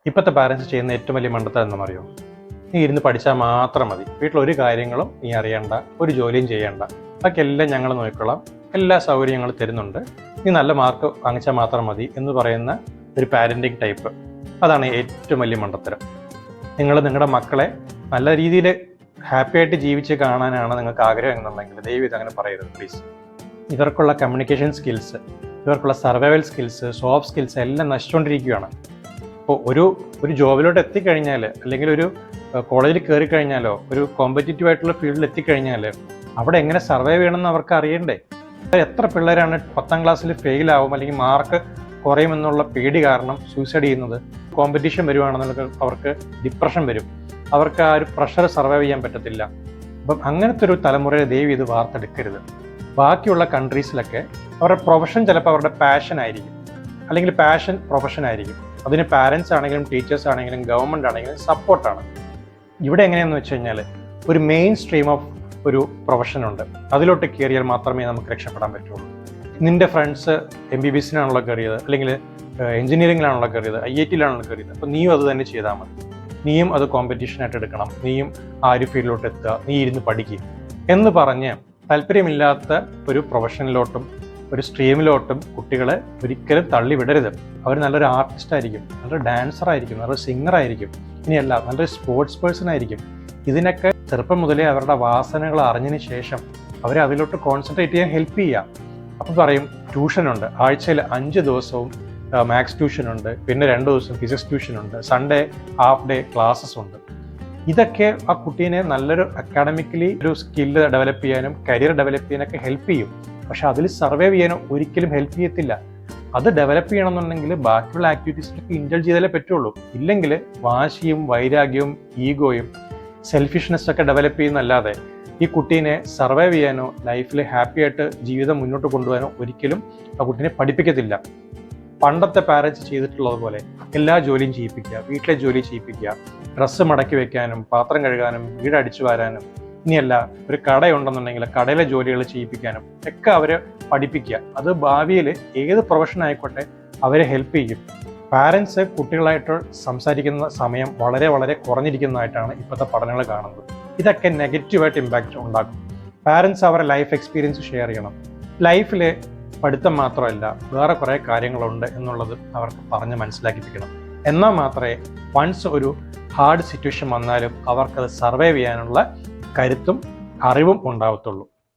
ഇപ്പോഴത്തെ പാരൻസ് ചെയ്യുന്ന ഏറ്റവും വലിയ മണ്ടത്തരം എന്താണെന്നറിയോ? നീ ഇരുന്ന് പഠിച്ചാൽ മാത്രം മതി, വീട്ടിലൊരു കാര്യങ്ങളും നീ അറിയണ്ട, ഒരു ജോലിയും ചെയ്യണ്ട, ബാക്കിയെല്ലാം ഞങ്ങൾ നോക്കിക്കൊള്ളാം, എല്ലാ സൗകര്യവും ഞങ്ങൾ തരുന്നുണ്ട്, നീ നല്ല മാർക്ക് വാങ്ങിച്ചാൽ മാത്രം മതി എന്ന് പറയുന്ന ഒരു പാരൻറ്റിങ് ടൈപ്പ്. അതാണ് ഏറ്റവും വലിയ മണ്ടത്തരം. നിങ്ങൾ നിങ്ങളുടെ മക്കളെ നല്ല രീതിയിൽ ഹാപ്പി ആയിട്ട് ജീവിച്ച് കാണാനാണ് നിങ്ങൾക്ക് ആഗ്രഹം എന്നുണ്ടെങ്കിൽ ദയവ് ഇത് അങ്ങനെ പറയരുത് പ്ലീസ്. ഇവർക്കുള്ള കമ്മ്യൂണിക്കേഷൻ സ്കിൽസ്, ഇവർക്കുള്ള സർവൈവൽ സ്കിൽസ്, സോഫ്റ്റ് സ്കിൽസ് എല്ലാം നശിച്ചുകൊണ്ടിരിക്കുകയാണ്. ഇപ്പോൾ ഒരു ജോബിലോട്ട് എത്തിക്കഴിഞ്ഞാൽ, അല്ലെങ്കിൽ ഒരു കോളേജിൽ കയറി കഴിഞ്ഞാലോ, ഒരു കോമ്പറ്റീറ്റീവ് ആയിട്ടുള്ള ഫീൽഡിൽ എത്തിക്കഴിഞ്ഞാൽ അവിടെ എങ്ങനെ സർവൈവ് ചെയ്യണമെന്ന് അവർക്ക് അറിയണ്ടേ? എത്ര പിള്ളേരാണ് 10ാം ക്ലാസ്സിൽ ഫെയിലാവും അല്ലെങ്കിൽ മാർക്ക് കുറയുമെന്നുള്ള പേടി കാരണം സൂയിസൈഡ് ചെയ്യുന്നത്? കോമ്പറ്റീഷൻ വരുവാണെന്നുള്ള അവർക്ക് ഡിപ്രഷൻ വരും, അവർക്ക് ആ ഒരു പ്രഷർ സർവൈവ് ചെയ്യാൻ പറ്റത്തില്ല. അപ്പം അങ്ങനത്തെ ഒരു തലമുറയെ ദയവ് ഇത് വാർത്തെടുക്കരുത്. ബാക്കിയുള്ള കൺട്രീസിലൊക്കെ അവരുടെ പ്രൊഫഷൻ ചിലപ്പോൾ അവരുടെ പാഷൻ ആയിരിക്കും, അല്ലെങ്കിൽ പാഷൻ പ്രൊഫഷൻ ആയിരിക്കും. അതിന് പാരൻസ് ആണെങ്കിലും ടീച്ചേഴ്സ് ആണെങ്കിലും ഗവൺമെൻറ് ആണെങ്കിലും സപ്പോർട്ടാണ്. ഇവിടെ എങ്ങനെയാണെന്ന് വെച്ച് കഴിഞ്ഞാൽ ഒരു മെയിൻ സ്ട്രീം ഓഫ് ഒരു പ്രൊഫഷൻ ഉണ്ട്, അതിലോട്ട് കയറിയാൽ മാത്രമേ നമുക്ക് രക്ഷപ്പെടാൻ പറ്റുള്ളൂ. നിന്റെ ഫ്രണ്ട്സ് MBBS-നാണല്ലോ കയറിയത്, അല്ലെങ്കിൽ എഞ്ചിനീയറിംഗിലാണല്ലോ കയറിയത്, IIT-യിലാണല്ലോ കയറിയത്, അപ്പോൾ നീയും അത് തന്നെ ചെയ്താൽ മതി. നീയും അത് കോമ്പറ്റീഷനായിട്ട് എടുക്കണം, നീയും ആ ഒരു ഫീൽഡിലോട്ട് എത്തുക, നീ ഇരുന്ന് പഠിക്കുക എന്ന് പറഞ്ഞ് താല്പര്യമില്ലാത്ത ഒരു പ്രൊഫഷനിലോട്ടും ഒരു സ്ട്രീമിലോട്ടും കുട്ടികളെ ഒരിക്കലും തള്ളിവിടരുത്. അവർ നല്ലൊരു ആർട്ടിസ്റ്റ് ആയിരിക്കും, നല്ലൊരു ഡാൻസർ ആയിരിക്കും, നല്ലൊരു സിംഗർ ആയിരിക്കും, ഇനിയല്ല നല്ലൊരു സ്പോർട്സ് പേഴ്സൺ ആയിരിക്കും. ഇതിനൊക്കെ ചെറുപ്പം മുതലേ അവരുടെ വാസനകൾ അറിഞ്ഞതിന് ശേഷം അവരെ അതിലോട്ട് കോൺസെൻട്രേറ്റ് ചെയ്യാൻ ഹെൽപ്പ് ചെയ്യുക. അപ്പോൾ പറയും ട്യൂഷനുണ്ട്, ആഴ്ചയിൽ 5 ദിവസവും മാത്സ് ട്യൂഷനുണ്ട്, പിന്നെ 2 ദിവസം ഫിസിക്സ് ട്യൂഷനുണ്ട്, സൺഡേ ഹാഫ് ഡേ ക്ലാസ്സസ് ഉണ്ട്. ഇതൊക്കെ ആ കുട്ടീനെ നല്ലൊരു അക്കാഡമിക്കലി ഒരു സ്കില്ല് ഡെവലപ്പ് ചെയ്യാനും കരിയർ ഡെവലപ്പ് ചെയ്യാനൊക്കെ ഹെൽപ്പ് ചെയ്യും. പക്ഷെ അതിൽ സർവൈവ് ചെയ്യാനോ ഒരിക്കലും ഹെൽപ്പ് ചെയ്യത്തില്ല. അത് ഡെവലപ്പ് ചെയ്യണമെന്നുണ്ടെങ്കിൽ ബാക്കിയുള്ള ആക്ടിവിറ്റീസിലൊക്കെ ഇൻഡൾജ് ചെയ്താലേ പറ്റുള്ളൂ. ഇല്ലെങ്കിൽ വാശിയും വൈരാഗ്യവും ഈഗോയും സെൽഫിഷ്നെസ് ഒക്കെ ഡെവലപ്പ് ചെയ്യുന്നല്ലാതെ ഈ കുട്ടീനെ സർവൈവ് ചെയ്യാനോ ലൈഫിൽ ഹാപ്പി ആയിട്ട് ജീവിതം മുന്നോട്ട് കൊണ്ടുപോകാനോ ഒരിക്കലും ആ കുട്ടീനെ പഠിപ്പിക്കത്തില്ല. പണ്ടത്തെ പാരൻസ് ചെയ്തിട്ടുള്ളത് പോലെ എല്ലാ ജോലിയും ചെയ്യിപ്പിക്കുക, വീട്ടിലെ ജോലി ചെയ്യിപ്പിക്കുക, ഡ്രസ്സ് മടക്കി വെക്കാനും പാത്രം കഴുകാനും വീട് അടിച്ചു വാരാനും, ഇനിയല്ല ഒരു കടയുണ്ടെന്നുണ്ടെങ്കിൽ കടയിലെ ജോലികൾ ചെയ്യിപ്പിക്കാനും ഒക്കെ അവരെ പഠിപ്പിക്കുക. അത് ഭാവിയിൽ ഏത് പ്രൊഫഷൻ ആയിക്കോട്ടെ അവരെ ഹെൽപ്പ് ചെയ്യും. പാരൻസ് കുട്ടികളായിട്ട് സംസാരിക്കുന്ന സമയം വളരെ വളരെ കുറഞ്ഞിരിക്കുന്നതായിട്ടാണ് ഇപ്പോഴത്തെ പഠനങ്ങൾ കാണുന്നത്. ഇതൊക്കെ നെഗറ്റീവായിട്ട് ഇമ്പാക്റ്റ് ഉണ്ടാക്കും. പാരൻസ് അവരുടെ ലൈഫ് എക്സ്പീരിയൻസ് ഷെയർ ചെയ്യണം. ലൈഫിൽ പഠിത്തം മാത്രമല്ല വേറെ കുറേ കാര്യങ്ങളുണ്ട് എന്നുള്ളത് അവർക്ക് പറഞ്ഞ് മനസ്സിലാക്കിപ്പിക്കണം. എന്നാൽ മാത്രമേ വൺസ് ഒരു ഹാർഡ് സിറ്റുവേഷൻ വന്നാലും അവർക്കത് സർവൈവ് ചെയ്യാനുള്ള കരുത്തും അറിവും ഉണ്ടാവത്തുള്ളൂ.